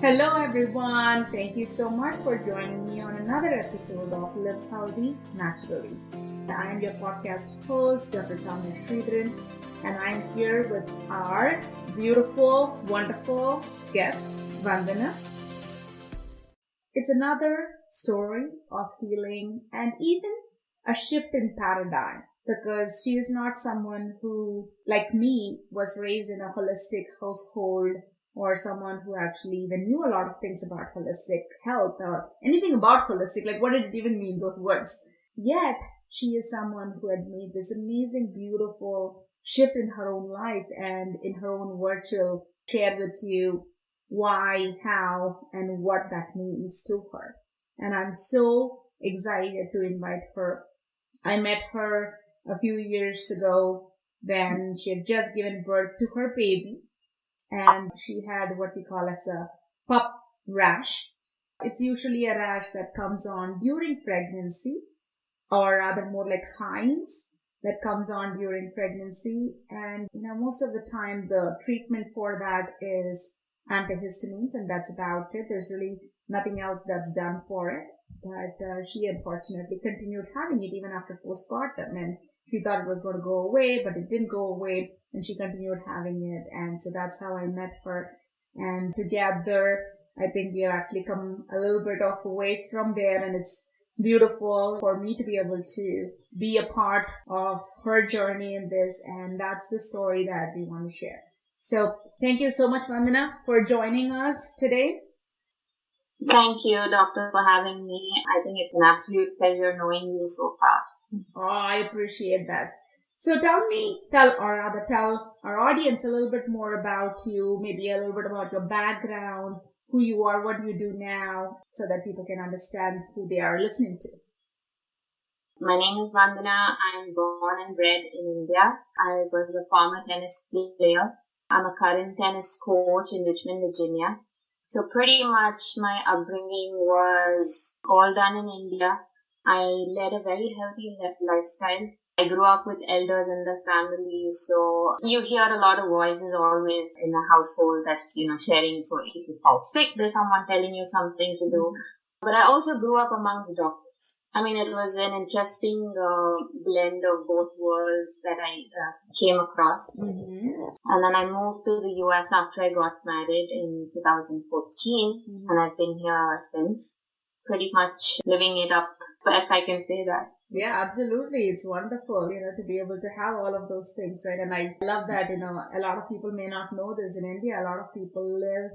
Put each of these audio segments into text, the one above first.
Hello everyone, thank you so much for joining me on another episode of Live Healthy Naturally. I am your podcast host, Dr. Sowmya, and I am here with our beautiful, wonderful guest, Mandana. It's another story of healing and even a shift in paradigm, because she is not someone who, like me, was raised in a holistic household or someone who actually even knew a lot of things about holistic health or anything about holistic, like what did it even mean, those words. Yet, she is someone who had made this amazing, beautiful shift in her own life, and in her own words, she'll share with you why, how, and what that means to her. And I'm so excited to invite her. I met her a few years ago when she had just given birth to her baby, and she had what we call as a PUPPP rash. It's usually a rash that comes on during pregnancy, or rather more like hives that comes on during pregnancy. And, most of the time the treatment for that is antihistamines, and that's about it. There's really nothing else that's done for it. But she unfortunately continued having it even after postpartum, and she thought it was going to go away, but it didn't go away, and she continued having it. And so that's how I met her. And together, I think we have actually come a little bit of a ways from there, and it's beautiful for me to be able to be a part of her journey in this, and that's the story that we want to share. So thank you so much, Mandana, for joining us today. Thank you, Doctor, for having me. I think it's an absolute pleasure knowing you so far. Oh, I appreciate that. So tell our audience a little bit more about you, maybe a little bit about your background, who you are, what you do now, so that people can understand who they are listening to. My name is Mandana. I am born and bred in India. I was a former tennis player. I'm a current tennis coach in Richmond, Virginia. So pretty much my upbringing was all done in India. I led a very healthy lifestyle. I grew up with elders in the family, so you hear a lot of voices always in a household that's, sharing. So if you fall sick, there's someone telling you something to do. But I also grew up among the doctors. I mean, it was an interesting blend of both worlds that I came across. And then I moved to the US after I got married in 2014, and I've been here since, pretty much living it up, if I can say that. Yeah, absolutely. It's wonderful, to be able to have all of those things, right? And I love that, a lot of people may not know this. In India, a lot of people live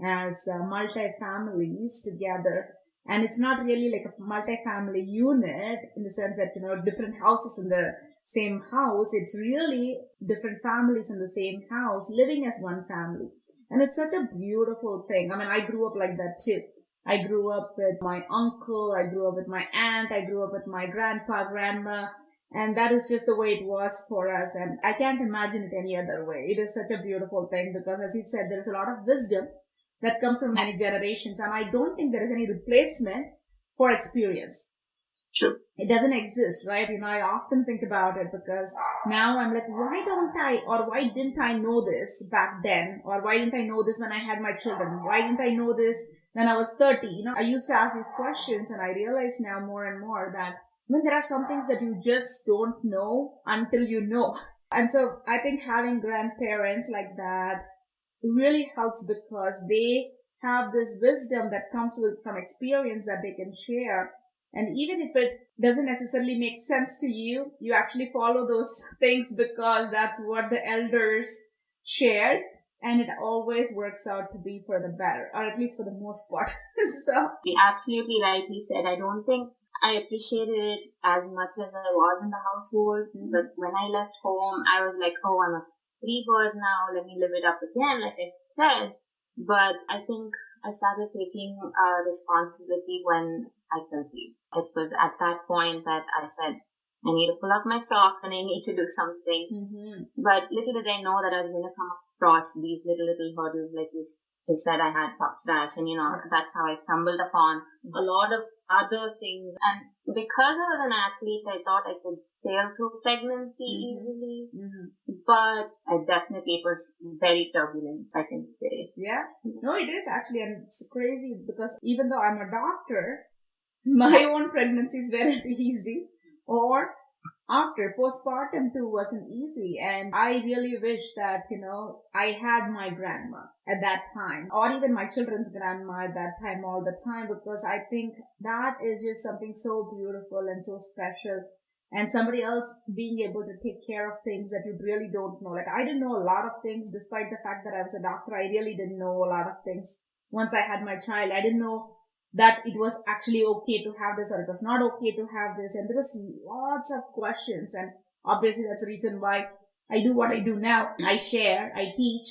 as multi-families together. And it's not really like a multi-family unit in the sense that, different houses in the same house. It's really different families in the same house living as one family. And it's such a beautiful thing. I mean, I grew up like that too. I grew up with my uncle, I grew up with my aunt, I grew up with my grandpa, grandma, and that is just the way it was for us. And I can't imagine it any other way. It is such a beautiful thing because, as you said, there is a lot of wisdom that comes from many generations, and I don't think there is any replacement for experience. Sure. It doesn't exist, right? I often think about it because now I'm like, why didn't I know this back then? Or why didn't I know this when I had my children? Why didn't I know this when I was 30? I used to ask these questions, and I realize now more and more that there are some things that you just don't know until you know. And so I think having grandparents like that really helps because they have this wisdom that comes from experience that they can share. And even if it doesn't necessarily make sense to you, you actually follow those things because that's what the elders shared. And it always works out to be for the better, or at least for the most part. So you're absolutely rightly said. I don't think I appreciated it as much as I was in the household. But when I left home, I was like, oh, I'm a free bird now. Let me live it up again, like I said. But I think I started taking responsibility when I conceived. It was at that point that I said, I need to pull up my socks and I need to do something. But little did I know that I was going to come across these little hurdles, like you said, I had PUPPP rash, and that's how I stumbled upon a lot of other things. And because I was an athlete, I thought I could sail through pregnancy easily. But it was very turbulent, I can say. Yeah. No, it is actually, and it's crazy because even though I'm a doctor, my own pregnancies weren't easy, or after postpartum too wasn't easy. And I really wish that, I had my grandma at that time, or even my children's grandma at that time all the time, because I think that is just something so beautiful and so special. And somebody else being able to take care of things that you really don't know. Like, I didn't know a lot of things despite the fact that I was a doctor. I really didn't know a lot of things. Once I had my child, I didn't know that it was actually okay to have this or it was not okay to have this. And there was lots of questions. And obviously that's the reason why I do what I do now. I share, I teach,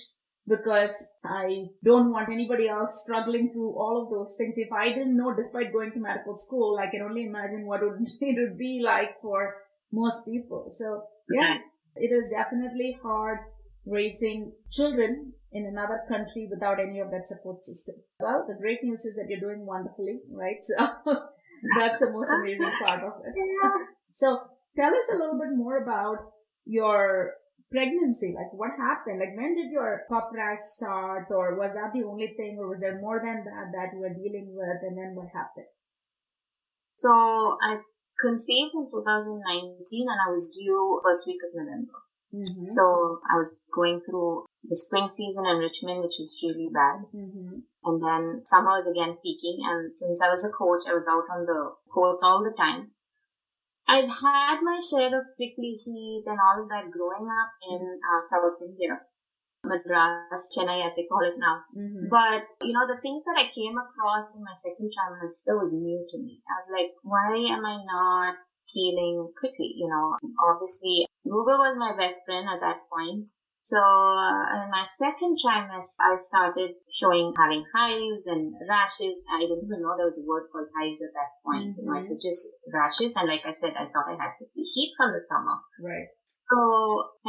because I don't want anybody else struggling through all of those things. If I didn't know, despite going to medical school, I can only imagine what it would be like for most people. So yeah, it is definitely hard raising children in another country without any of that support system. Well, the great news is that you're doing wonderfully, right? So that's the most amazing part of it. So tell us a little bit more about your pregnancy. Like, what happened? Like, when did your pup rash start, or was that the only thing, or was there more than that you were dealing with, and then what happened? So I conceived in 2019 and I was due first week of November. Mm-hmm. So I was going through the spring season in Richmond, which was really bad. Mm-hmm. And then summer was again peaking. And since I was a coach, I was out on the courts all the time. I've had my share of prickly heat and all of that growing up in South India. Madras, Chennai as they call it now. Mm-hmm. But, the things that I came across in my second trimester was new to me. I was like, why am I not healing quickly? Obviously Google was my best friend at that point. So in my second trimester, I started having hives and rashes. I didn't even know there was a word called hives at that point. Mm-hmm. It was just rashes. And like I said, I thought I had the heat from the summer. Right. So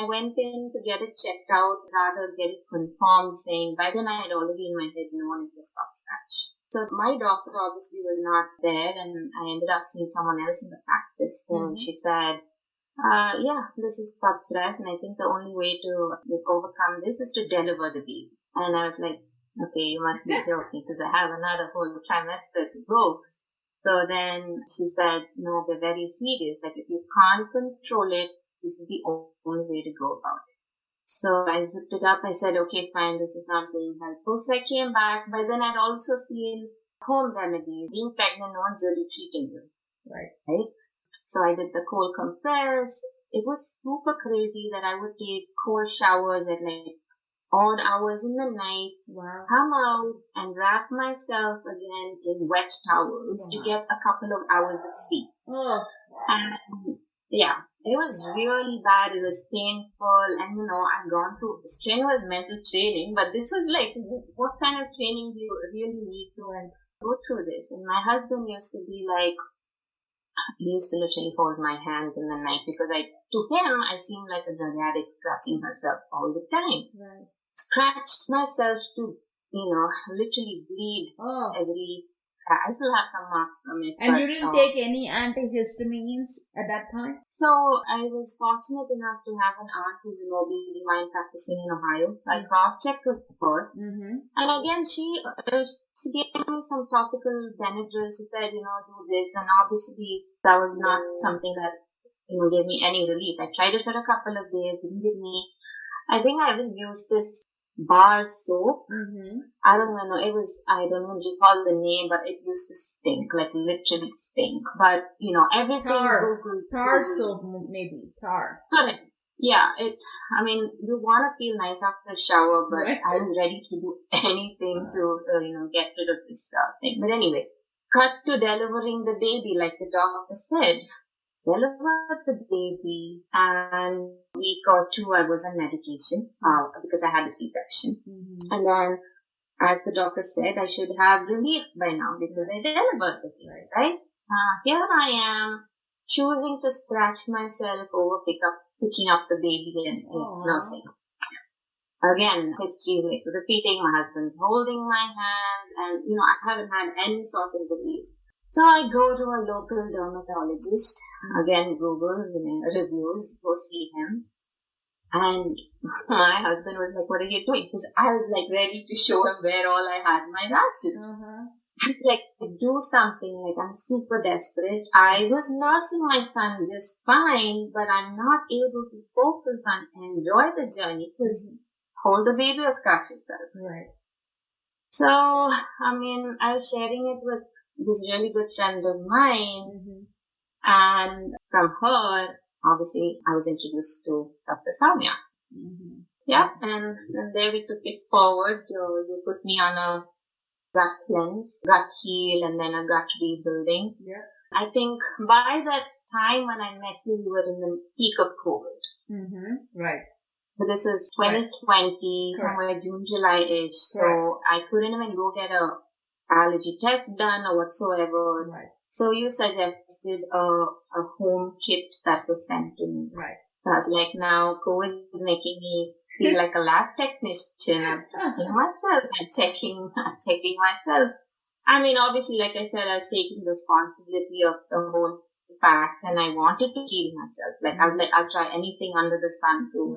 I went in to get it checked out, rather get it confirmed, saying by then I had already in my head known it was pup rash. So my doctor obviously was not there, and I ended up seeing someone else in the practice. And she said, this is pup rash, and I think the only way to overcome this is to deliver the baby. And I was like, okay, you must be joking, because I have another whole trimester to go. So then she said, no, they're very serious. Like, if you can't control it, this is the only way to go about it. So I zipped it up. I said, okay, fine, this is not being helpful. So I came back, but then I'd also seen home remedies. Being pregnant, no one's really treating you. Right? So I did the cold compress. It was super crazy that I would take cold showers at like odd hours in the night, come out and wrap myself again in wet towels to get a couple of hours of sleep. And it was really bad. It was painful, and I've gone through strenuous mental training, but this was like, what kind of training do you really need to go through this? And my husband used to be like, he used to literally hold my hand in the night, because to him, I seemed like a drug addict scratching herself all the time. Right. Scratched myself to, literally bleed every. I still have some marks from it. And you didn't take any antihistamines at that time? So I was fortunate enough to have an aunt who's an OB/GYN practicing in Ohio. I cross-checked with her. Mm-hmm. And again, she gave me some topical Benadryl. She said, do this. And obviously, that was not something that, gave me any relief. I tried it for a couple of days. Didn't give me. I think I even used this bar soap. Mm-hmm. I don't even know. I don't even recall the name, but it used to stink, like literally stink. But, everything. Tar soap, maybe. Tar. Correct. Yeah, you want to feel nice after a shower, but I was ready to do anything to, get rid of this thing. But anyway, cut to delivering the baby, like the doctor said. Delivered the baby, and a week or two I was on medication because I had a C-section. Mm-hmm. And then, as the doctor said, I should have relief by now because I delivered the baby, right? Here I am, choosing to scratch myself over picking up the baby and nursing. Again, history is repeating. My husband's holding my hand, and I haven't had any sort of relief. So I go to a local dermatologist, again Google reviews, go see him. And my husband was like, what are you doing? Because I was like ready to show him where all I had my rashes. I'm like, do something, like I'm super desperate. I was nursing my son just fine, but I'm not able to focus and enjoy the journey because hold the baby or scratch yourself. Right. So, I mean, I was sharing it with this really good friend of mine, and from her, obviously, I was introduced to Dr. Sowmya. Yeah, and there we took it forward. You put me on a gut cleanse, gut heal, and then a gut rebuilding. Yeah. I think by that time when I met you, you were in the peak of COVID. Right. So this is 2020, somewhere June, July-ish. So I couldn't even go get a allergy test done or whatsoever. Right. So you suggested a home kit that was sent to me. Right. So I was like, now COVID is making me feel like a lab technician. I'm checking myself. I'm checking myself. I mean, obviously, like I said, I was taking responsibility of the whole fact, and I wanted to heal myself. Like I was like, I'll try anything under the sun to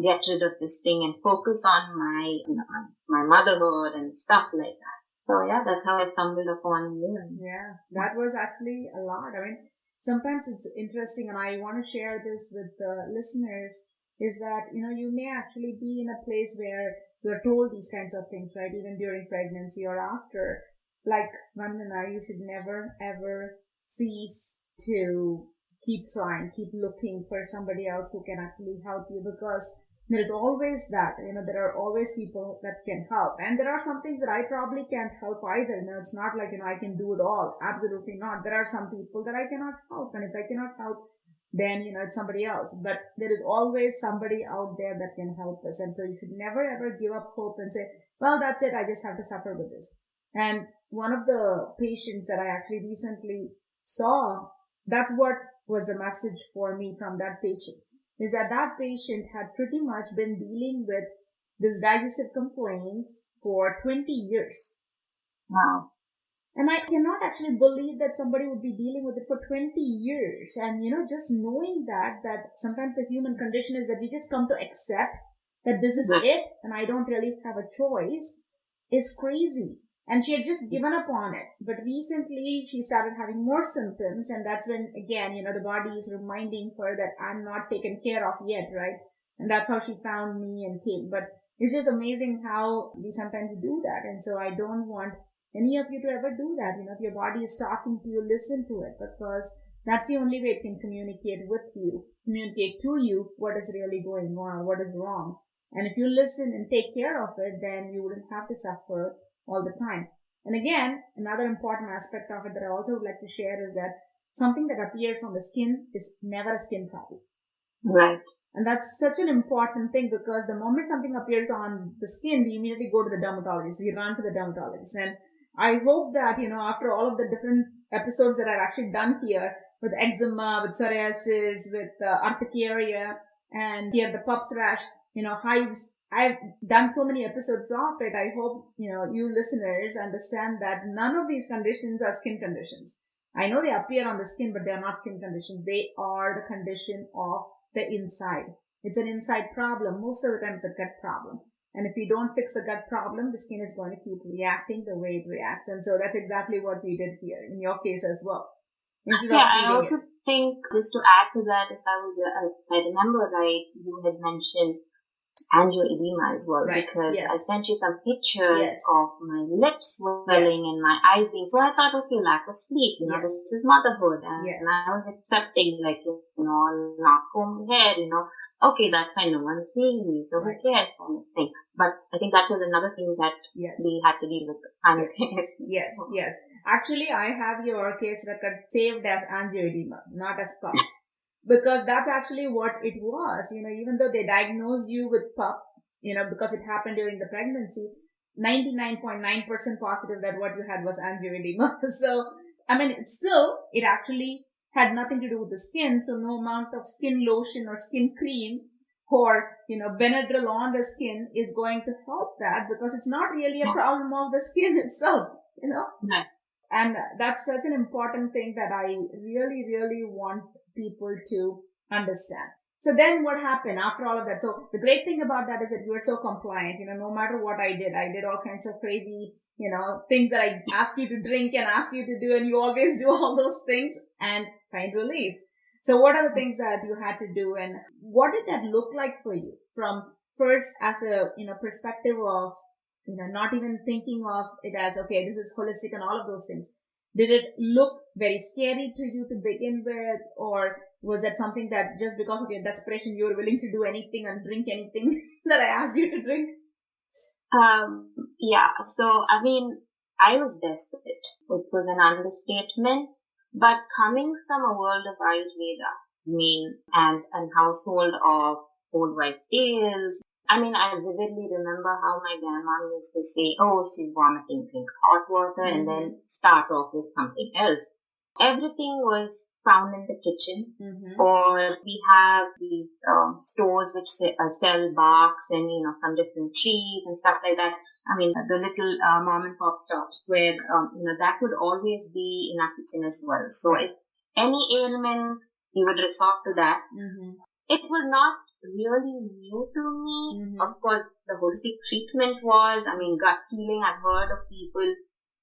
get rid of this thing and focus on my motherhood and stuff like that. So yeah, that's how I stumbled upon you. Yeah, that was actually a lot. I mean, sometimes it's interesting, and I want to share this with the listeners, is that, you may actually be in a place where you're told these kinds of things, right? Even during pregnancy or after. Like, Mandana, you should never, ever cease to keep trying, keep looking for somebody else who can actually help you, because there's always that, there are always people that can help. And there are some things that I probably can't help either. It's not like, I can do it all. Absolutely not. There are some people that I cannot help. And if I cannot help, then, it's somebody else. But there is always somebody out there that can help us. And so you should never ever give up hope and say, well, that's it. I just have to suffer with this. And one of the patients that I actually recently saw, that's what was the message for me from that patient, is that patient had pretty much been dealing with this digestive complaint for 20 years. Wow. And I cannot actually believe that somebody would be dealing with it for 20 years. And, just knowing that sometimes the human condition is that we just come to accept that this is it and I don't really have a choice is crazy. And she had just given up on it. But recently she started having more symptoms. And that's when, again, the body is reminding her that I'm not taken care of yet, right? And that's how she found me and came. But it's just amazing how we sometimes do that. And so I don't want any of you to ever do that. If your body is talking to you, listen to it, because that's the only way it can communicate with you, communicate to you what is really going on, what is wrong. And if you listen and take care of it, then you wouldn't have to suffer all the time. And again, another important aspect of it that I also would like to share is that something that appears on the skin is never a skin problem. Right. And that's such an important thing, because the moment something appears on the skin, we immediately go to the dermatologist. We run to the dermatologist. And I hope that, after all of the different episodes that I've actually done here with eczema, with psoriasis, with urticaria, and here the PUPPP rash, hives, I've done so many episodes of it. I hope, you listeners understand that none of these conditions are skin conditions. I know they appear on the skin, but they're not skin conditions. They are the condition of the inside. It's an inside problem. Most of the time it's a gut problem. And if you don't fix the gut problem, the skin is going to keep reacting the way it reacts. And so that's exactly what we did here in your case as well. I also think, just to add to that, if I remember right, you had mentioned angioedema as well, because I sent you some pictures of my lips swelling and my eyes being, so I thought, okay, lack of sleep, this is motherhood, and I was accepting, like, not comb hair, okay, that's fine, no one's seeing me, so who cares, kind of thing. But I think that was another thing that we had to deal with. Yes. Actually, I have your case record saved as angioedema, not as PUPPP. Because that's actually what it was. Even though they diagnosed you with PUPPP, because it happened during the pregnancy, 99.9% positive that what you had was angioedema. So, I mean, it actually had nothing to do with the skin. So no amount of skin lotion or skin cream or, Benadryl on the skin is going to help that, because it's not really a problem of the skin itself, And that's such an important thing that I really, really want people to understand. So then what happened after all of that? So the great thing about that is that you were so compliant. No matter what I did all kinds of crazy, things that I ask you to drink and ask you to do, and you always do all those things and find relief. So what are the things that you had to do, and what did that look like for you from first as a, perspective of, not even thinking of it as, okay, this is holistic and all of those things. Did it look very scary to you to begin with, or was that something that just because of your desperation, you were willing to do anything and drink anything that I asked you to drink? Yeah. So, I mean, I was desperate. It was an understatement. But coming from a world of Ayurveda, and a household of old wives' tales, I vividly remember how my grandma used to say, oh, she's vomiting, drink hot water, and then start off with something else. Everything was found in the kitchen, or we have these stores which sell barks and, from different trees and stuff like that. The little mom and pop shops where, that would always be in our kitchen as well. So if any ailment, we would resort to that. It was not really new to me. Of course, the holistic treatment was, gut healing. I've heard of people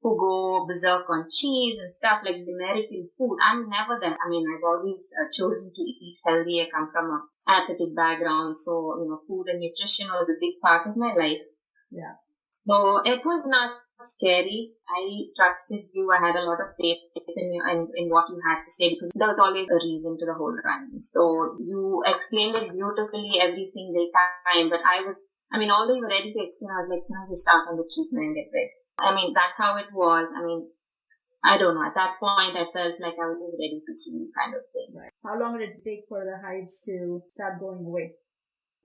who go berserk on cheese and stuff like the American food. I'm never that. I've always chosen to eat healthy. I come from an athletic background, so, food and nutrition was a big part of my life. Yeah. So it was not scary. I trusted you. I had a lot of faith in you and in what you had to say, because there was always a reason to the whole run. So you explained it beautifully every single time, but although you were ready to explain, I was like, can I just start on the treatment and get ready? That's how it was. I don't know. At that point, I felt like I was just ready to heal kind of thing. Right. How long did it take for the hives to start going away?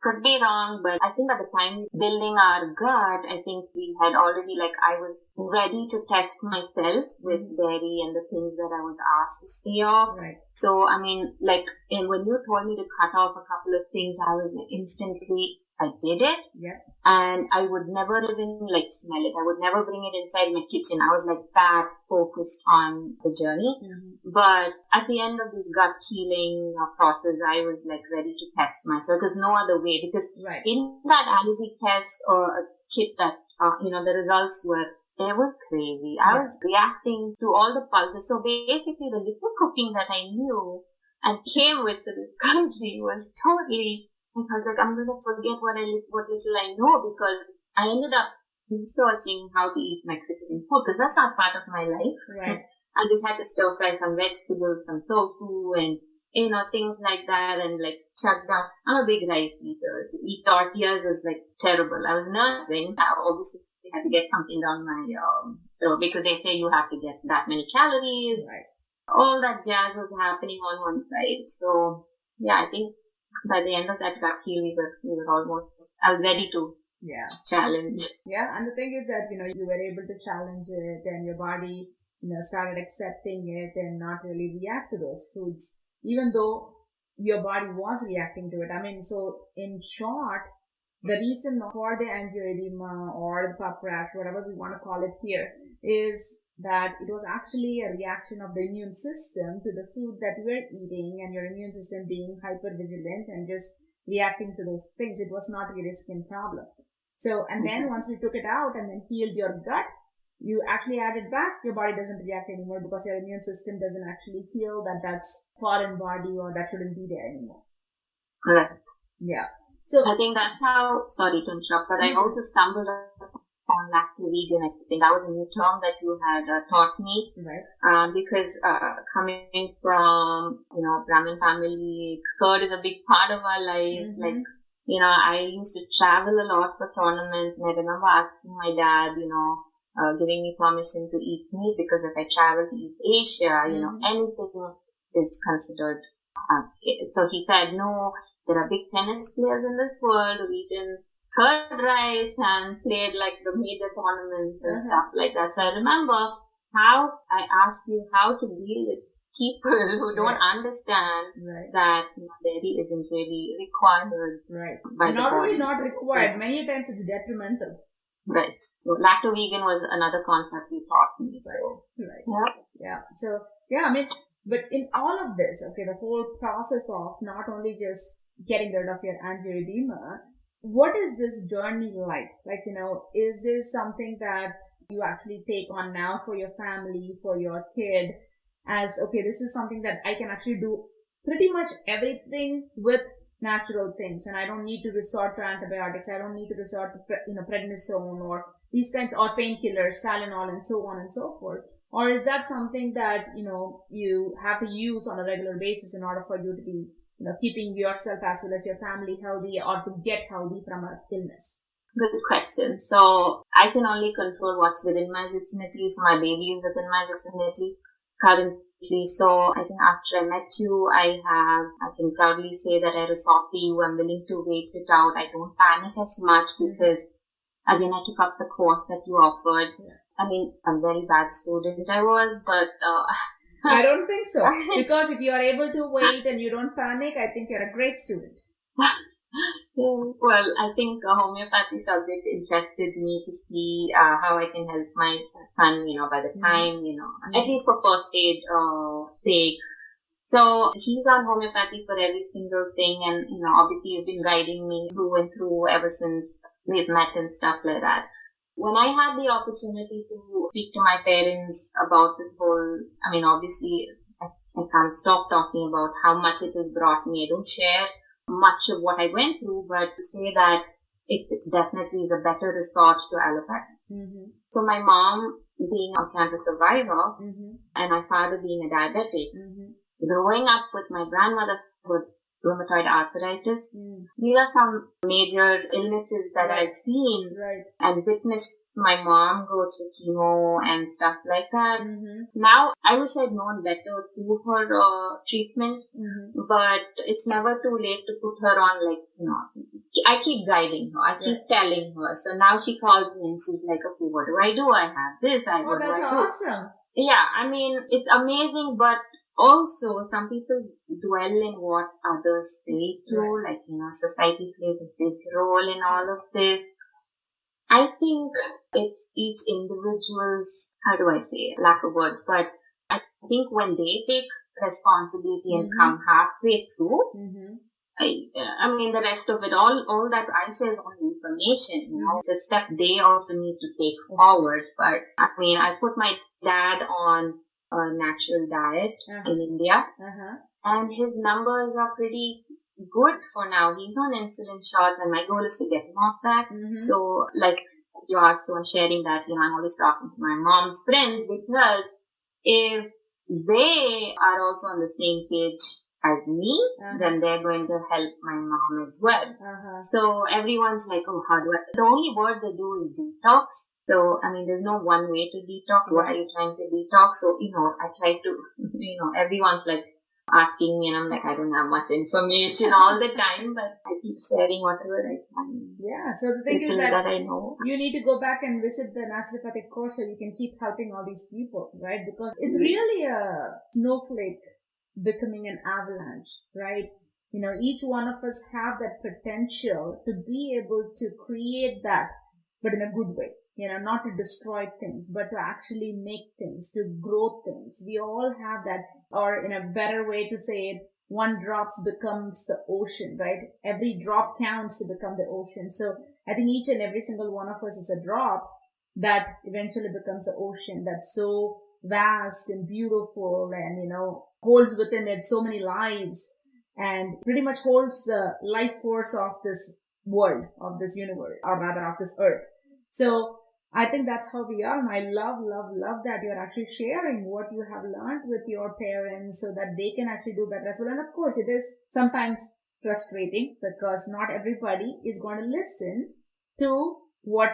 Could be wrong, but I think at the time building our gut, I think we had already, I was ready to test myself with dairy and the things that I was asked to stay off. Right. So, when you told me to cut off a couple of things, I was instantly, I did it. Yeah. And I would never even smell it. I would never bring it inside my kitchen. I was that focused on the journey. But at the end of this gut healing process, I was ready to test myself. Because no other way. Because in that allergy test or kit that, the results were, it was crazy. I was reacting to all the pulses. So basically the little cooking that I knew and came with to this country was totally, I was I'm going to forget what little I know, because I ended up researching how to eat Mexican food, because that's not part of my life. Right. I just had to stir fry some vegetables, some tofu, and, things like that, and chuck down. I'm a big rice eater. To eat tortillas was terrible. I was nursing. I obviously had to get something down my throat, because they say you have to get that many calories. Right. All that jazz was happening on one side. So, yeah, I think by the end of that gut heal, we were almost, I was ready to challenge. Yeah, and the thing is that, you were able to challenge it, and your body, started accepting it and not really react to those foods, even though your body was reacting to it. So in short, the reason for the angioedema or the pup rash, whatever we want to call it here, is that it was actually a reaction of the immune system to the food that you were eating, and your immune system being hypervigilant and just reacting to those things. It was not really a skin problem. So, and then once we took it out and then healed your gut, you actually add it back, your body doesn't react anymore, because your immune system doesn't actually feel that that's foreign body or that shouldn't be there anymore. Correct. Yeah. So I think that's how, sorry to interrupt, but I also stumbled on lacto-vegan. I think that was a new term that you had taught me. Right. Because coming from, Brahmin family, curd is a big part of our life. I used to travel a lot for tournaments, and I remember asking my dad, giving me permission to eat meat, because if I travel to East Asia, anything is considered. So he said, no, there are big tennis players in this world who've eaten curd rice and played the major tournaments and stuff like that. So I remember how I asked you how to deal with people who don't understand that dairy isn't really required. Right. By not the only body. not required, many times it's detrimental. Right. So lacto-vegan was another concept you taught me. So. Right. Yeah. So, but in all of this, okay, the whole process of not only just getting rid of your angioedema. What is this journey like? Like, is this something that you actually take on now for your family, for your kid, as, okay, this is something that I can actually do pretty much everything with natural things, and I don't need to resort to antibiotics, I don't need to resort to, prednisone or these kinds, or painkillers, Tylenol, and so on and so forth? Or is that something that, you have to use on a regular basis in order for you to be, keeping yourself as well as your family healthy, or to get healthy from an illness? Good question. So I can only control what's within my vicinity. So my baby is within my vicinity currently. So I think after I met you, I can proudly say that I resort to you. I'm willing to wait it out. I don't panic as much because again, I took up the course that you offered. Yeah. I mean, a very bad student I was, but I don't think so. Because if you are able to wait and you don't panic, I think you're a great student. Well, I think a homeopathy subject interested me to see how I can help my son, by the time, at least for first aid sake. So he's on homeopathy for every single thing, and, obviously you've been guiding me through and through ever since we've met and stuff like that. When I had the opportunity to speak to my parents about this whole, obviously I can't stop talking about how much it has brought me. I don't share much of what I went through, but to say that it definitely is a better resort to allopathy. Mm-hmm. So my mom being a cancer survivor and my father being a diabetic, growing up with my grandmother with rheumatoid arthritis, these are some major illnesses that I've seen and witnessed my mom go through chemo and stuff like that. Now, I wish I'd known better through her treatment, but it's never too late to put her on, I keep guiding her, I keep telling her. So now she calls me and she's like, okay, what do I do? I have this, what do I do? Awesome. Yeah, it's amazing, but also some people dwell in what others say too, society plays a big role in all of this. I think it's each individual's, how do I say it, lack of words, but I think when they take responsibility and come halfway through, the rest of it, all that I share is only information, it's a step they also need to take forward. But I put my dad on a natural diet in India, and his numbers are pretty good for now. He's on insulin shots, and my goal is to get him off that. So, like you asked, so I'm sharing that, I'm always talking to my mom's friends, because if they are also on the same page as me, then they're going to help my mom as well. So everyone's like, oh, how do I? The only word they do is detox. So, there's no one way to detox. What are you trying to detox? So, I try to, everyone's like asking me, and I'm like, I don't have much information all the time, but I keep sharing whatever I can. Yeah, so the thing is that I know. You need to go back and visit the naturopathic course so you can keep helping all these people, right? Because it's really a snowflake becoming an avalanche, right? Each one of us have that potential to be able to create that, but in a good way. Not to destroy things, but to actually make things, to grow things. We all have that, or in a better way to say it, one drop becomes the ocean, right? Every drop counts to become the ocean. So I think each and every single one of us is a drop that eventually becomes the ocean that's so vast and beautiful and, holds within it so many lives and pretty much holds the life force of this world, of this universe, or rather of this earth. So I think that's how we are. And I love that you're actually sharing what you have learned with your parents so that they can actually do better as well. And of course, it is sometimes frustrating because not everybody is going to listen to what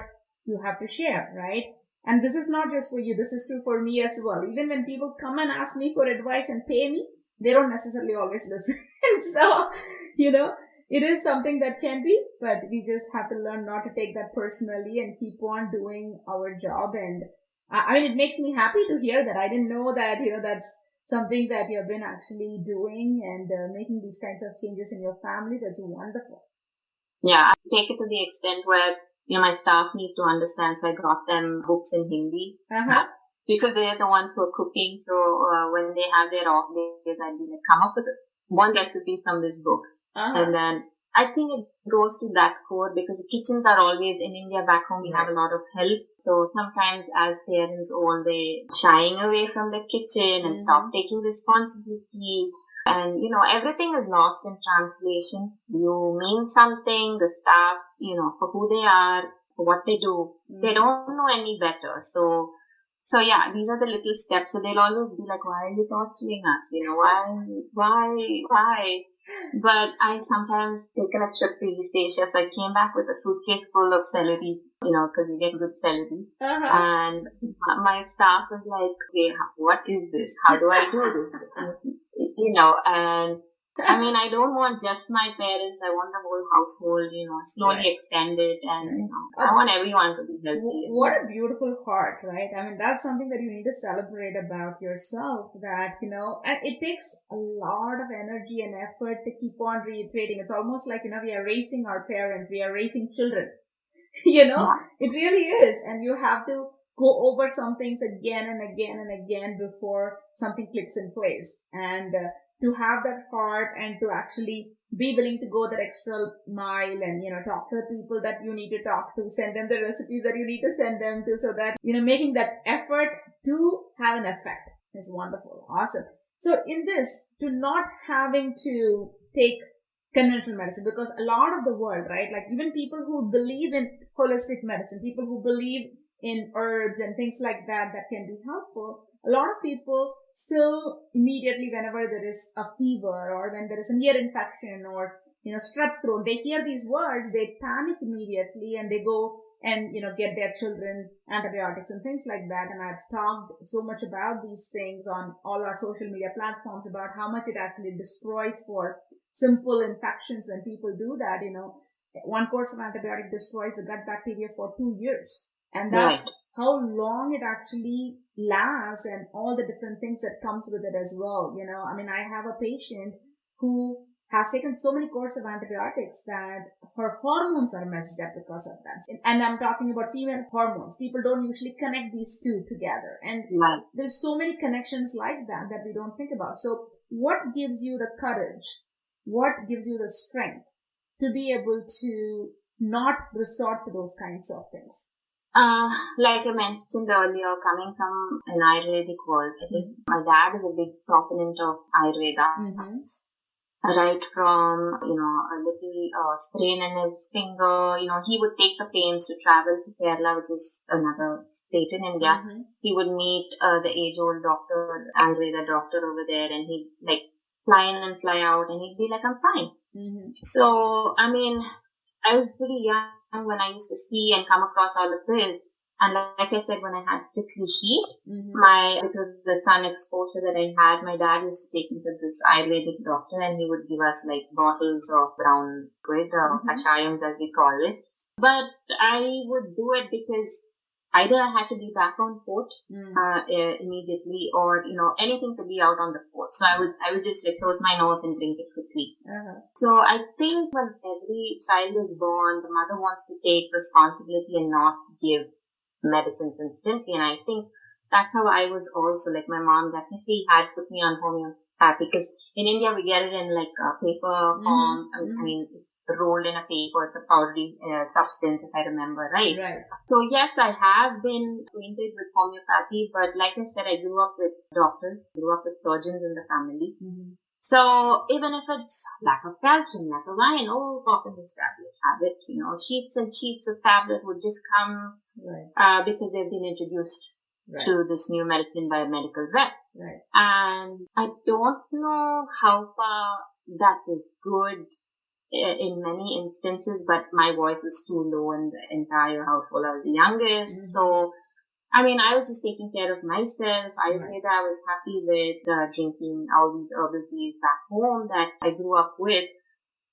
you have to share, right? And this is not just for you. This is true for me as well. Even when people come and ask me for advice and pay me, they don't necessarily always listen. So, it is something that can be, but we just have to learn not to take that personally and keep on doing our job. And it makes me happy to hear that. I didn't know that, that's something that you've been actually doing and making these kinds of changes in your family. That's wonderful. Yeah, I take it to the extent where, my staff need to understand. So I got them books in Hindi because they're the ones who are cooking. So when they have their off days, I'd be like, come up with one recipe from this book. And then I think it goes to that core because the kitchens are always in India. Back home, we have a lot of help. So sometimes as parents, they shying away from the kitchen and stop taking responsibility. And, everything is lost in translation. You mean something, the staff, for who they are, for what they do, they don't know any better. So yeah, these are the little steps. So they'll always be like, why are you torturing us? Why? But I sometimes taken a trip to East Asia. So I came back with a suitcase full of celery, because you get good celery. And my staff was like, okay, what is this? How do I do this? And I mean, I don't want just my parents. I want the whole household, slowly extend it. And, I want everyone to be healthy. What a beautiful heart, right? I mean, that's something that you need to celebrate about yourself that, and it takes a lot of energy and effort to keep on reiterating. It's almost like, we are raising our parents. We are raising children. It really is. And you have to go over some things again and again and again before something clicks in place. And, to have that heart and to actually be willing to go that extra mile and, talk to the people that you need to talk to, send them the recipes that you need to send them to so that, making that effort to have an effect is wonderful. Awesome. So in this, to not having to take conventional medicine, because a lot of the world, right, like even people who believe in holistic medicine, people who believe in herbs and things like that can be helpful, a lot of people still immediately whenever there is a fever or when there is an ear infection or, strep throat, they hear these words, they panic immediately and they go and, get their children antibiotics and things like that. And I've talked so much about these things on all our social media platforms about how much it actually destroys for simple infections when people do that. One course of antibiotic destroys the gut bacteria for 2 years. And that's how long it actually lasts and all the different things that comes with it as well. I mean, I have a patient who has taken so many courses of antibiotics that her hormones are messed up because of that. And I'm talking about female hormones. People don't usually connect these two together. And there's so many connections like that we don't think about. So what gives you the courage? What gives you the strength to be able to not resort to those kinds of things? Like I mentioned earlier, coming from an Ayurvedic world, I think my dad is a big proponent of Ayurveda. Right from, a little sprain in his finger, he would take the pains to travel to Kerala, which is another state in India. He would meet the age-old doctor, Ayurveda doctor over there, and he'd fly in and fly out, and he'd be like, I'm fine. So, I mean, I was pretty young when I used to see and come across all of this. And like I said, when I had prickly heat, because of the sun exposure that I had, my dad used to take me to this Ayurvedic doctor and he would give us bottles of brown liquid, kashayams as we call it. But I would do it because either I had to be back on port immediately or, anything to be out on the port. So I would just close my nose and drink it quickly. So I think when every child is born, the mother wants to take responsibility and not give medicines instantly. And I think that's how I was also. My mom definitely had put me on homeopathy because in India we get it in a paper form. I mean, it's rolled in a paper. It's a powdery substance, if I remember right. So yes, I have been acquainted with homeopathy, but like I said, I grew up with doctors, grew up with surgeons in the family. So even if it's lack of calcium, lack of iron, pop in this tablet, have it, sheets and sheets of tablet would just come because they've been introduced to this new medicine by a medical rep. And I don't know how far that was good in many instances, but my voice was too low in the entire household. I was the youngest. So I mean, I was just taking care of myself. I was happy with drinking all these herbal teas back home that I grew up with.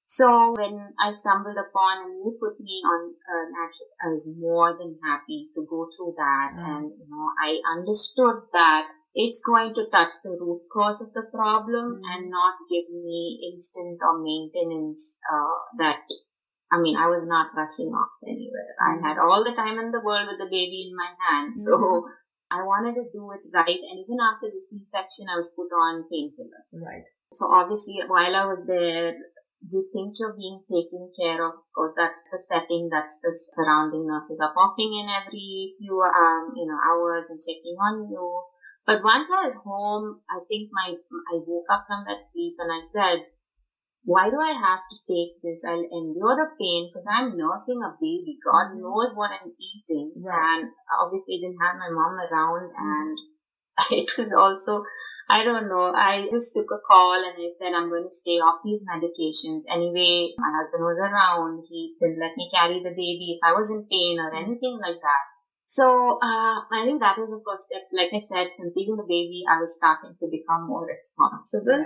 So when I stumbled upon and you put me on natural, I was more than happy to go through that. And, I understood that it's going to touch the root cause of the problem and not give me instant or maintenance I was not rushing off anywhere. I had all the time in the world with the baby in my hand. So I wanted to do it right. And even after the C-section, I was put on painkillers. So obviously, while I was there, you think you're being taken care of, because that's the setting, that's the surrounding. Nurses are popping in every few hours and checking on you. But once I was home, I think I woke up from that sleep and I said, why do I have to take this? I'll endure the pain because I'm nursing a baby. God knows what I'm eating. Right. And obviously I didn't have my mom around, and it was also, I don't know, I just took a call and I said, I'm going to stay off these medications. Anyway, my husband was around. He didn't let me carry the baby if I was in pain or anything like that. So, I think that was the first step. Like I said, conceiving the baby, I was starting to become more responsible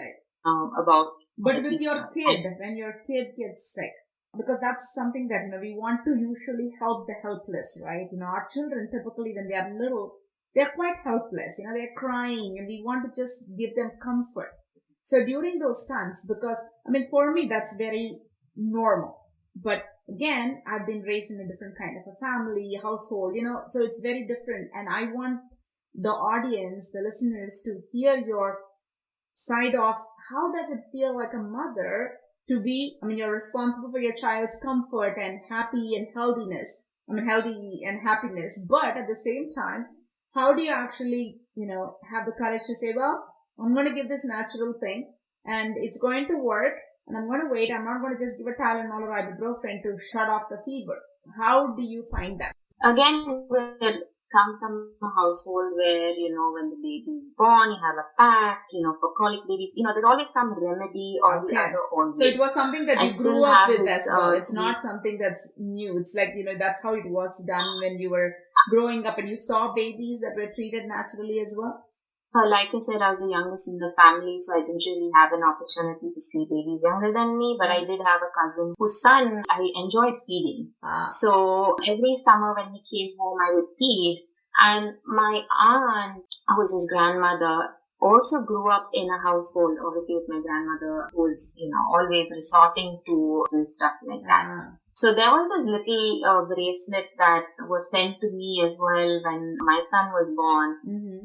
about. But with your kid, when your kid gets sick, because that's something that, we want to usually help the helpless, right? Our children typically when they are little, they're quite helpless, they're crying and we want to just give them comfort. So during those times, because, for me, that's very normal. But again, I've been raised in a different kind of a family, household, so it's very different. And I want the audience, the listeners, to hear your side of how does it feel like a mother to be, you're responsible for your child's comfort and healthy and happiness. But at the same time, how do you actually, have the courage to say, well, I'm going to give this natural thing and it's going to work and I'm going to wait. I'm not going to just give a Tylenol or ibuprofen to shut off the fever. How do you find that? Again, come from a household where, when the baby is born, you have a pack, for colic babies, there's always some remedy or the other always. So it was something that you grew up with as well. It's not something that's new. It's like, that's how it was done when you were growing up and you saw babies that were treated naturally as well. Like I said, I was the youngest in the family, so I didn't really have an opportunity to see babies younger than me, but I did have a cousin whose son I enjoyed feeding. So every summer when he came home, I would feed. And my aunt, who was his grandmother, also grew up in a household, obviously with my grandmother, who was, always resorting to and stuff like that. So there was this little bracelet that was sent to me as well when my son was born.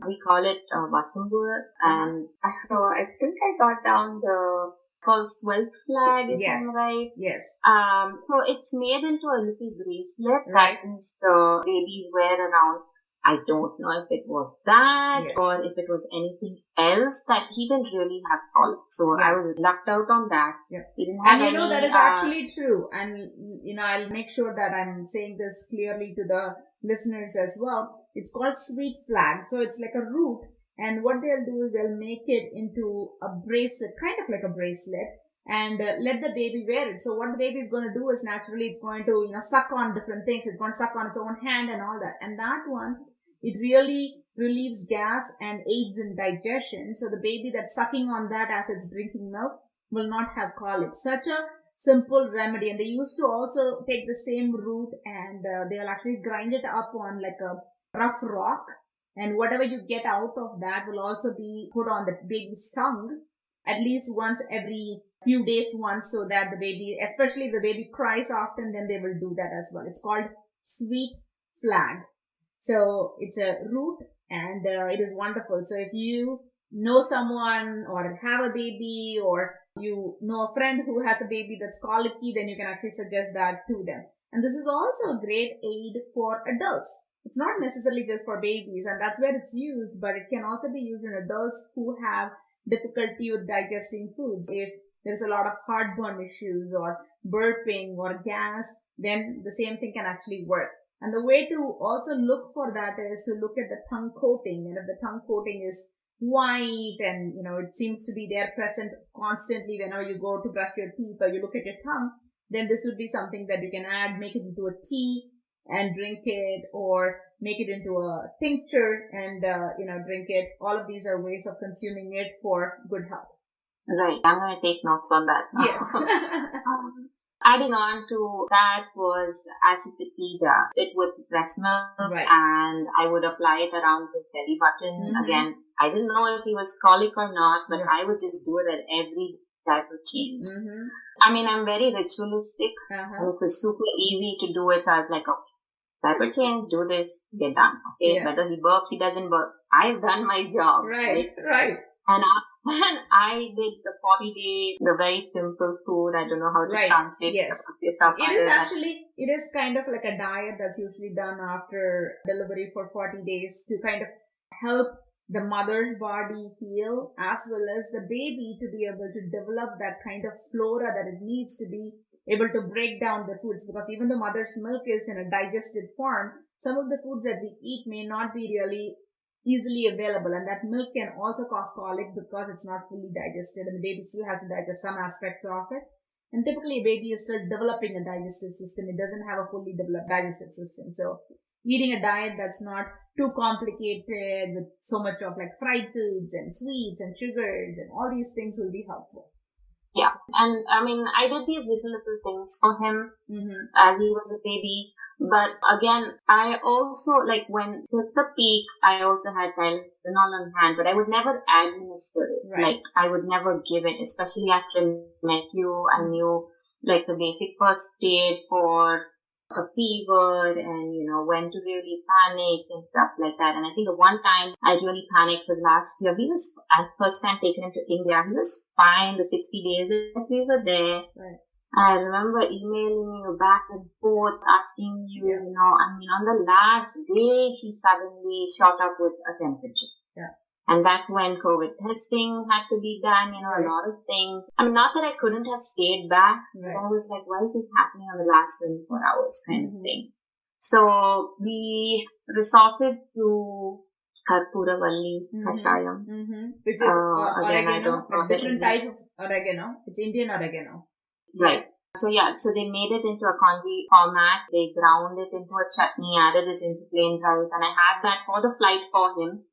We call it Vasangur, and I think I got down the called Wealth Flag, if I'm right. Yes. So it's made into a little bracelet that the babies wear around. I don't know if it was that or if it was anything else that he didn't really have colic. So I was lucked out on that. He didn't have any, that is actually true. And, I'll make sure that I'm saying this clearly to the listeners as well. It's called sweet flag. So it's like a root. And what they'll do is they'll make it into a bracelet, kind of like a bracelet, and let the baby wear it. So what the baby is going to do is naturally it's going to, suck on different things. It's going to suck on its own hand and all that. And that one, it really relieves gas and aids in digestion. So the baby that's sucking on that as it's drinking milk will not have colic. Such a simple remedy. And they used to also take the same root and they'll actually grind it up on like a rough rock. And whatever you get out of that will also be put on the baby's tongue at least once every few days once, so that the baby, especially if the baby cries often, then they will do that as well. It's called sweet flag. So it's a root and it is wonderful. So if you know someone or have a baby or you know a friend who has a baby that's colicky, then you can actually suggest that to them. And this is also a great aid for adults. It's not necessarily just for babies, and that's where it's used, but it can also be used in adults who have difficulty with digesting foods. If there's a lot of heartburn issues or burping or gas, then the same thing can actually work. And the way to also look for that is to look at the tongue coating. And if the tongue coating is white and, it seems to be there present constantly whenever you go to brush your teeth or you look at your tongue, then this would be something that you can add, make it into a tea and drink it, or make it into a tincture and, drink it. All of these are ways of consuming it for good health. Right. I'm going to take notes on that. Yes. Adding on to that was asafoetida. It with breast milk, and I would apply it around the belly button. Again, I didn't know if he was colic or not, but I would just do it at every diaper change. I mean, I'm very ritualistic. It was super easy to do it, so I was like, okay, diaper change, do this, get done. Okay, whether he burps, he doesn't burp. I've done my job. Right. And And I did the 40-day, the very simple food. I don't know how to translate Yes. It is kind of like a diet that's usually done after delivery for 40 days to kind of help the mother's body heal as well as the baby to be able to develop that kind of flora that it needs to be able to break down the foods, because even the mother's milk is in a digested form, some of the foods that we eat may not be really easily available, and that milk can also cause colic because it's not fully digested and the baby still has to digest some aspects of it. And typically a baby is still developing a digestive system. It doesn't have a fully developed digestive system. So eating a diet that's not too complicated with so much of like fried foods and sweets and sugars and all these things will be helpful. Yeah. And I mean, I did these little things for him as he was a baby. But again, I also, like when with the peak, I also had Tylenol on hand, but I would never administer it. Right. Like I would never give it, especially after I met you. I knew like the basic first aid for a fever and, you know, when to really panic and stuff like that. And I think the one time I really panicked was last year. I first time taken him to India. He was fine the 60 days that we were there. Right. I remember emailing you back and forth, asking you, you know, I mean, on the last day, he suddenly shot up with a temperature. Yeah. And that's when COVID testing had to be done, you know, a lot of things. I mean, not that I couldn't have stayed back, but I was like, why is this happening on the last 24 hours kind of thing? So we resorted to Karpuravalli Kashayam. Which is oregano, a different type of oregano. It's Indian oregano. Right. So they made it into a congee format. They ground it into a chutney, added it into plain rice, and I had that for the flight for him.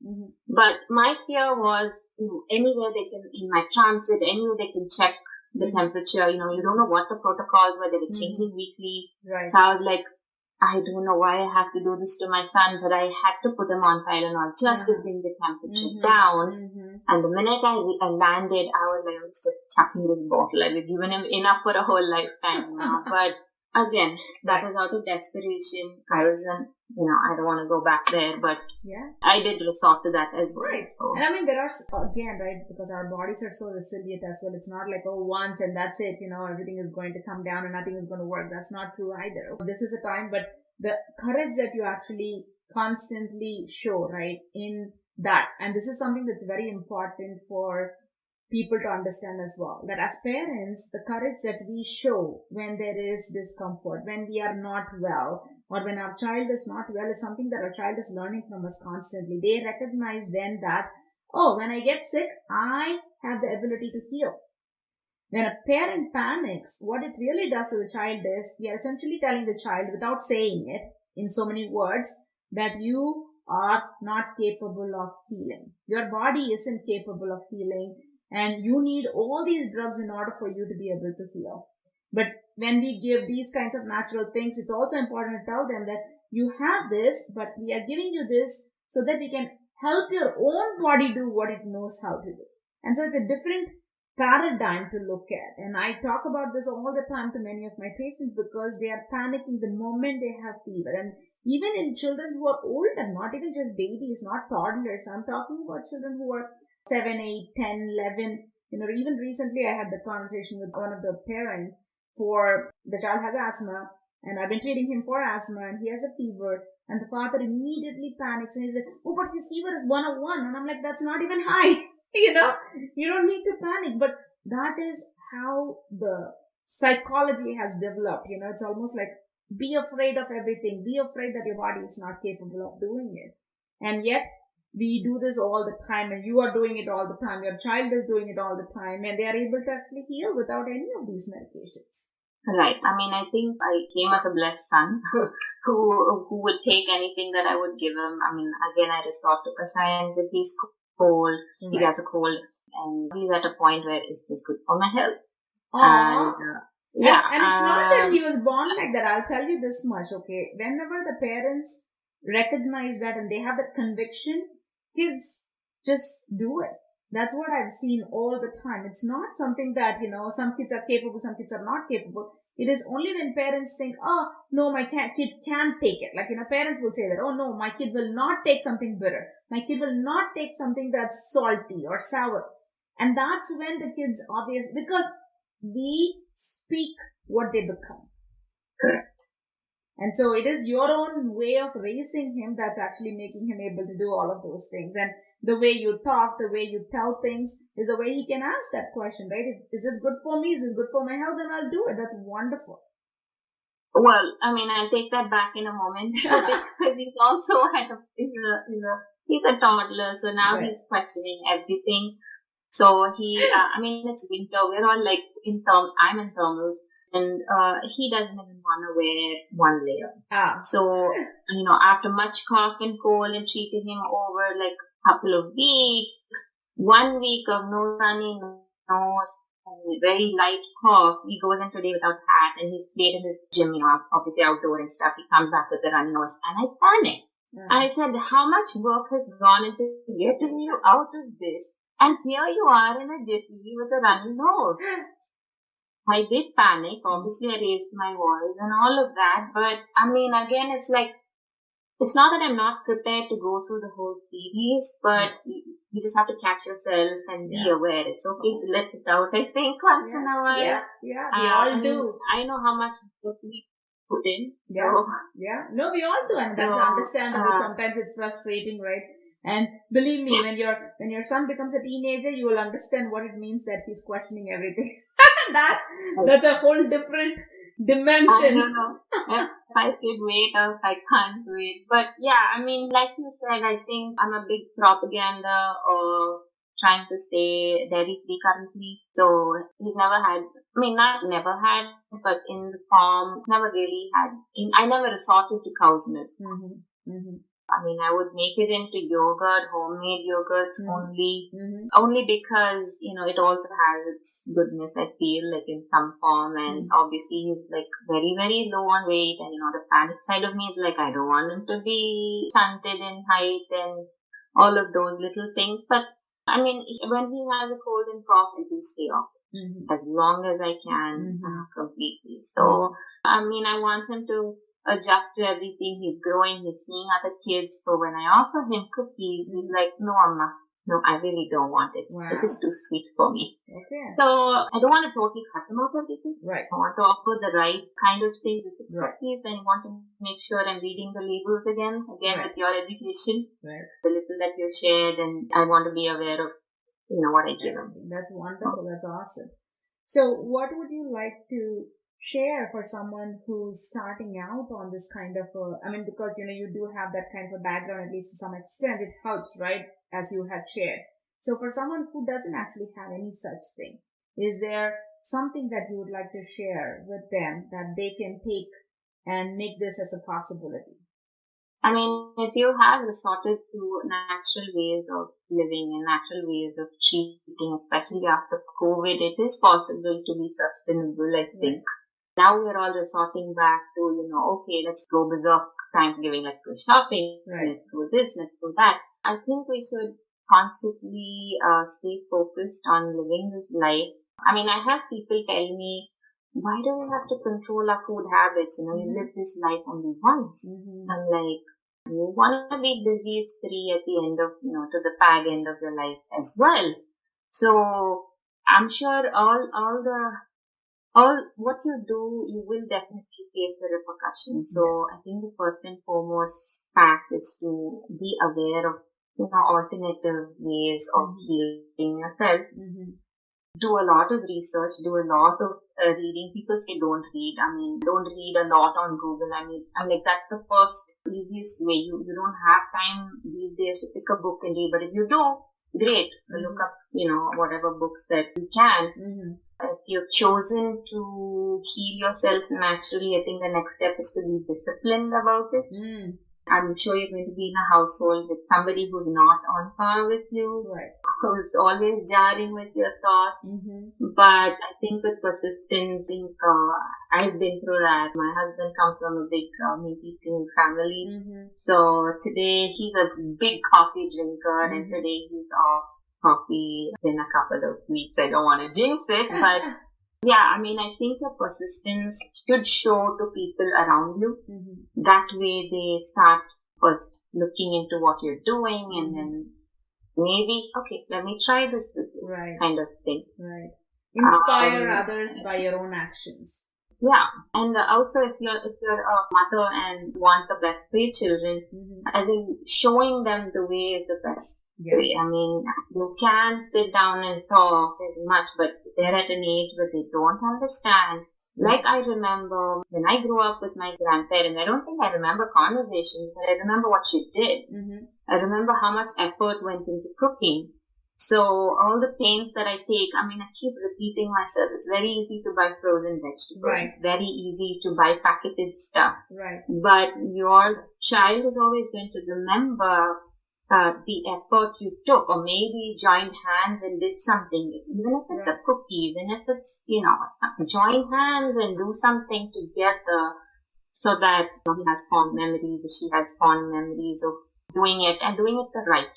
But my fear was, you know, anywhere they can, in my transit, anywhere they can check the temperature. You know, you don't know what the protocols were. They were changing weekly. Right. So I was like, I don't know why I have to do this to my son, but I had to put him on Tylenol just to bring the temperature down. And the minute I landed, I was like, I'm just chucking this bottle. I've given him enough for a whole lifetime now. But again, that was out of desperation. I wasn't, you know, I don't want to go back there, but I did resort to that as well. Right. So. And I mean, there are, again, right, because our bodies are so resilient as well. It's not like, oh, once and that's it, you know, everything is going to come down and nothing is going to work. That's not true either. This is a time, but the courage that you actually constantly show, right, in that. And this is something that's very important for people to understand as well, that as parents, the courage that we show when there is discomfort, when we are not well, or when our child is not well, is something that our child is learning from us constantly. They recognize then that, oh, when I get sick, I have the ability to heal. When a parent panics, what it really does to the child is, we are essentially telling the child, without saying it in so many words, that you are not capable of healing. Your body isn't capable of healing, and you need all these drugs in order for you to be able to heal. But when we give these kinds of natural things, it's also important to tell them that you have this, but we are giving you this so that we can help your own body do what it knows how to do. And so it's a different paradigm to look at. And I talk about this all the time to many of my patients because they are panicking the moment they have fever. And even in children who are older, not even just babies, not toddlers. I'm talking about children who are 7, 8, 10, 11. You know, even recently I had the conversation with one of the parents for the child has asthma, and I've been treating him for asthma, and he has a fever, and the father immediately panics and he's like, oh, but his fever is 101. And I'm like, that's not even high. You know, you don't need to panic, but that is how the psychology has developed. You know, it's almost like be afraid of everything. Be afraid that your body is not capable of doing it. And yet we do this all the time, and you are doing it all the time. Your child is doing it all the time, and they are able to actually heal without any of these medications. Right. I mean, I think I came as a blessed son who would take anything that I would give him. I mean, again, I resort to kashayams if he's cold, he has a cold, and he's at a point where is this good for my health? And it's not that he was born like that. I'll tell you this much, okay? Whenever the parents recognize that and they have that conviction, kids just do it. That's what I've seen all the time. It's not something that, you know, some kids are capable, some kids are not capable. It is only when parents think, oh, no, my kid can't take it. Like, you know, parents will say that, oh, no, my kid will not take something bitter. My kid will not take something that's salty or sour. And that's when the kids because we speak what they become. Correct. And so it is your own way of raising him that's actually making him able to do all of those things. And the way you talk, the way you tell things is the way he can ask that question, right? Is this good for me? Is this good for my health? Then I'll do it. That's wonderful. Well, I mean, I'll take that back in a moment because he's also he's a toddler, so now he's questioning everything. So I mean, it's winter. We're all like I'm in thermals, and he doesn't even want to wear one layer. So, after much cough and cold and treating him over like a couple of weeks, 1 week of no runny nose, and very light cough, he goes in today without hat, and he's played in his gym, obviously outdoor and stuff. He comes back with a runny nose, and I panic. And I said, how much work has gone into getting you out of this? And here you are in a jiffy with a runny nose. I did panic. Obviously, I raised my voice and all of that. But, I mean, again, it's like, it's not that I'm not prepared to go through the whole series, but you just have to catch yourself and be aware. It's okay to let it out, I think, once in a while. Yeah, we all do. I know how much work we put in. No, we all do. And that's understandable. Sometimes it's frustrating, right? And believe me, when your son becomes a teenager, you will understand what it means that he's questioning everything. That's a whole different dimension. I don't know if I should wait or if I can't wait. But yeah, I mean, like you said, I think I'm a big propaganda or trying to stay dairy-free currently. So he's never had, not never had, but in the farm, never really had. I never resorted to cow's milk. I mean, I would make it into yogurt, homemade yogurts only because, it also has its goodness, I feel, like in some form. And obviously he's like very, very low on weight. And, the panic side of me is like, I don't want him to be stunted in height and all of those little things. But, I mean, when he has a cold and cough, I do stay off as long as I can completely. So, I mean, I want him to adjust to everything. He's growing, he's seeing other kids. So when I offer him cookies, he's like, no, Amma, no, I really don't want it. Wow. It is too sweet for me. Okay. So I don't want to totally cut him off everything. Right. I want to offer the right kind of things. If it's cookies, and want to make sure I'm reading the labels again with your education. Right. The little that you shared, and I want to be aware of, what I give him. That's wonderful. That's awesome. So what would you like to share for someone who's starting out on this kind of because you do have that kind of a background, at least to some extent, it helps, right, as you had shared. So for someone who doesn't actually have any such thing, is there something that you would like to share with them that they can take and make this as a possibility? I mean, if you have resorted to natural ways of living and natural ways of treating, especially after COVID, it is possible to be sustainable, I think. Now we're all resorting back to, okay, let's go berserk, Thanksgiving, let's go shopping, let's do this, let's do that. I think we should constantly stay focused on living this life. I mean, I have people tell me, why do we have to control our food habits? You live this life only once. I'm like, you want to be busy, free at the end of, to the fag end of your life as well. So I'm sure what you do, you will definitely face the repercussions. So I think the first and foremost fact is to be aware of, alternative ways of healing yourself. Do a lot of research, do a lot of reading. People say don't read. I mean, don't read a lot on Google. I'm like, that's the first easiest way. You don't have time these days to pick a book and read, but if you do, great. Look up, whatever books that you can. If you've chosen to heal yourself naturally, I think the next step is to be disciplined about it. I'm sure you're going to be in a household with somebody who's not on par with you, who's always jarring with your thoughts. But I think with persistence, I've been through that. My husband comes from a big meat-eating family. So today he's a big coffee drinker, and today he's off coffee in a couple of weeks. I don't want to jinx it, but yeah, I mean, I think your persistence should show to people around you. That way they start first looking into what you're doing, and then maybe, okay, let me try this kind of thing. Right. Inspire others by your own actions. Yeah, and also if you're a mother and want the best for your children, I think showing them the way is the best way. I mean, you can sit down and talk as much, but they're at an age where they don't understand. Like I remember when I grew up with my grandparents, I don't think I remember conversations, but I remember what she did. I remember how much effort went into cooking. So all the pains that I take, I mean, I keep repeating myself. It's very easy to buy frozen vegetables. Right. It's very easy to buy packeted stuff. Right. But your child is always going to remember the effort you took, or maybe joined hands and did something, even if it's a cookie, even if it's, join hands and do something together so that he has fond memories, or she has fond memories of doing it and doing it the right.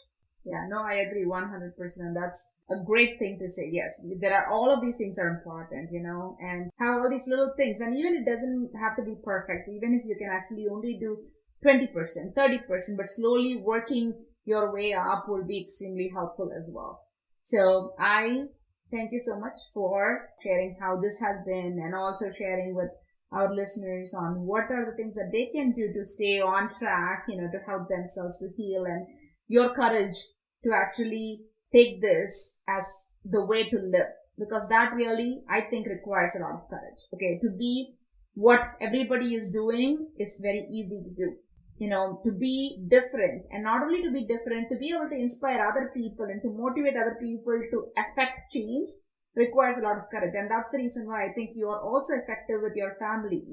Yeah, no, I agree 100%. That's a great thing to say. Yes, there are all of these things are important, and have all these little things. And even it doesn't have to be perfect. Even if you can actually only do 20%, 30%, but slowly working your way up will be extremely helpful as well. So I thank you so much for sharing how this has been, and also sharing with our listeners on what are the things that they can do to stay on track, to help themselves to heal, and your courage to actually take this as the way to live, because that really, I think, requires a lot of courage. Okay, to be what everybody is doing is very easy to do. To be different, and not only to be different, to be able to inspire other people and to motivate other people to affect change requires a lot of courage. And that's the reason why I think you are also effective with your family.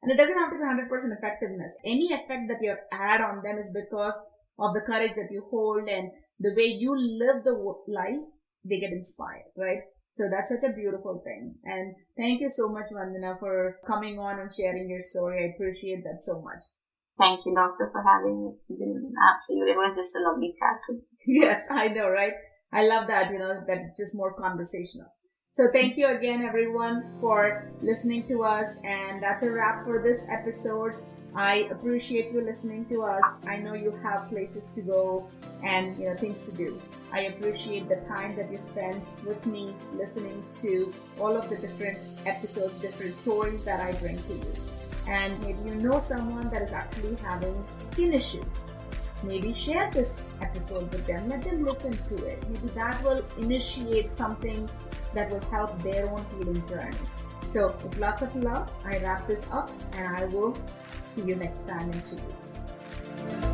And it doesn't have to be 100% effectiveness. Any effect that you add on them is because of the courage that you hold and the way you live the life. They get inspired, right? So that's such a beautiful thing. And thank you so much, Mandana, for coming on and sharing your story. I appreciate that so much. Thank you, doctor, for having me. It's been absolutely, it was just a lovely chat. Yes, I know, right? I love that, that it's just more conversational. So thank you again, everyone, for listening to us. And that's a wrap for this episode. I appreciate you listening to us. I know you have places to go and, things to do. I appreciate the time that you spend with me listening to all of the different episodes, different stories that I bring to you. And maybe you know someone that is actually having skin issues. Maybe share this episode with them. Let them listen to it. Maybe that will initiate something that will help their own healing journey. So with lots of love, I wrap this up, and I will see you next time in 2 weeks.